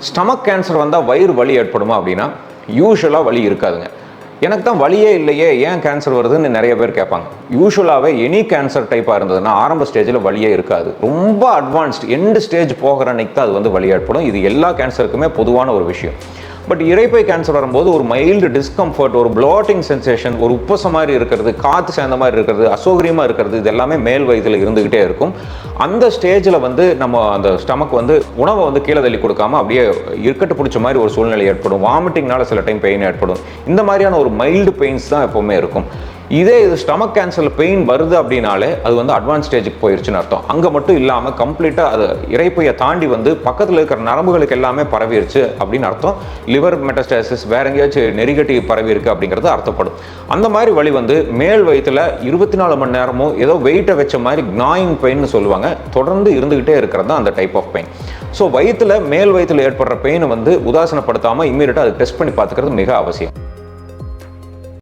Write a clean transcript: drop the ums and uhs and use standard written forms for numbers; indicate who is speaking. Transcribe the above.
Speaker 1: Stomach cancer வந்தால் வயிறு வலி ஏற்படுமா அப்படின்னா யூஸ்வலாக வலி இருக்காதுங்க. எனக்கு தான் வலியே இல்லையே, ஏன் கேன்சர் வருதுன்னு நிறைய பேர் கேட்பாங்க. யூஸ்வலாகவே எனி கேன்சர் டைப்பாக இருந்ததுன்னா ஆரம்ப ஸ்டேஜில் வலியே இருக்காது. ரொம்ப அட்வான்ஸ்டு எண்டு ஸ்டேஜ் போகிற அன்னைக்கு தான் அது வந்து வலி ஏற்படும். இது எல்லா கேன்சருக்குமே பொதுவான ஒரு விஷயம். பட் இரைப்பை கேன்சர் வரும்போது ஒரு மைல்டு டிஸ்கம்ஃபர்ட், ஒரு ப்ளோட்டிங் சென்சேஷன், ஒரு உப்பச மாதிரி இருக்கிறது, காற்று சேர்ந்த மாதிரி இருக்கிறது, அசௌகரியமாக இருக்கிறது, இது எல்லாமே மேல் வயிற்றில் இருந்துக்கிட்டே இருக்கும். அந்த ஸ்டேஜில் வந்து நம்ம அந்த ஸ்டமக் வந்து உணவை வந்து கீழே தள்ளி கொடுக்காம அப்படியே இருக்கட்டு பிடிச்ச மாதிரி ஒரு சூழ்நிலை ஏற்படும். வாமிட்டிங்னால சில டைம் பெயின் ஏற்படும். இந்த மாதிரியான ஒரு மைல்டு பெயின்ஸ் தான் எப்போவுமே இருக்கும். இதே இது ஸ்டமக் கேன்சரில் பெயின் வருது அப்படின்னாலே அது வந்து அட்வான்ஸ் ஸ்டேஜுக்கு போயிடுச்சுன்னு அர்த்தம். அங்கே மட்டும் இல்லாமல் கம்ப்ளீட்டாக அது இரைப்பையை தாண்டி வந்து பக்கத்தில் இருக்கிற நரம்புகளுக்கு எல்லாமே பரவிடுச்சு அப்படின்னு அர்த்தம். லிவர் மெட்டஸ்டாசிஸ் வேற எங்கேயாச்சும் நெறிகட்டி பரவி இருக்கு அப்படிங்கிறது அர்த்தப்படும். அந்த மாதிரி வலி வந்து மேல் வயிற்றில் 24 மணி நேரமும் ஏதோ வெயிட்டை வச்ச மாதிரி க்னாயிங் பெயின்னு சொல்லுவாங்க, தொடர்ந்து இருந்துகிட்டே இருக்கிறது தான் அந்த டைப் ஆஃப் பெயின். ஸோ வயிற்றில் மேல் வயிற்றில் ஏற்படுற பெயினை வந்து உதாசனப்படுத்தாமல் இம்மீடியட்டாக அதை டெஸ்ட் பண்ணி பார்த்துக்கிறது மிக அவசியம்.